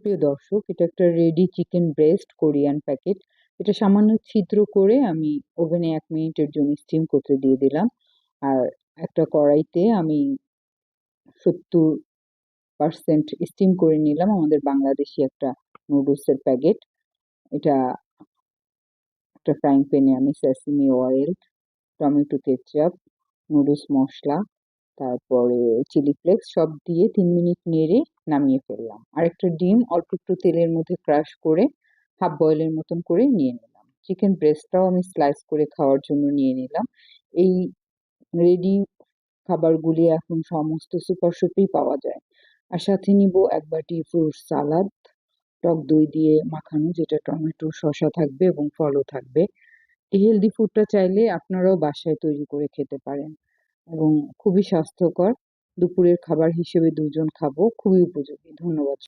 প্রিয় দর্শক, এটা একটা ready chicken breast Korean packet. এটা সামান্য ছিদ্র করে আমি ওভেনে ১ মিনিটের জন্য স্টিম করতে দিয়ে দিলাম। আর একটা কড়াইতে আমি ৭০% স্টিম করে নিলাম আমাদের বাংলাদেশী একটা নুডলসের প্যাকেট। এটা একটা ফ্রাইং প্যানে আমি sesame oil, tomato ketchup, noodles মসলা, তারপরে চিলি ফ্লেক্স সব দিয়ে ৩ মিনিট নেড়ে নামিয়ে ফেললাম। আরেকটা ডিম অল্প একটু তেলের মধ্যে ক্রাশ করে হাফ বয়েলের মতন করে নিয়ে নিলাম। চিকেন ব্রেস্টটাও আমি স্লাইস করে খাওয়ার জন্য নিয়ে নিলাম। এই রেডি খাবারগুলি এখন সমস্ত সুপার শপেই পাওয়া যায়। আর সাথে নিব ১ বাটি ফ্রুট সালাদ, টক দই দিয়ে মাখানো, যেটা টমেটো, শসা থাকবে এবং ফলও থাকবে। এই হেলদি ফুডটা চাইলে আপনারাও বাসায় তৈরি করে খেতে পারেন এবং খুবই স্বাস্থ্যকর। দুপুরের খাবার হিসেবে ২ জন খাবো, খুবই উপযোগী। ধন্যবাদ।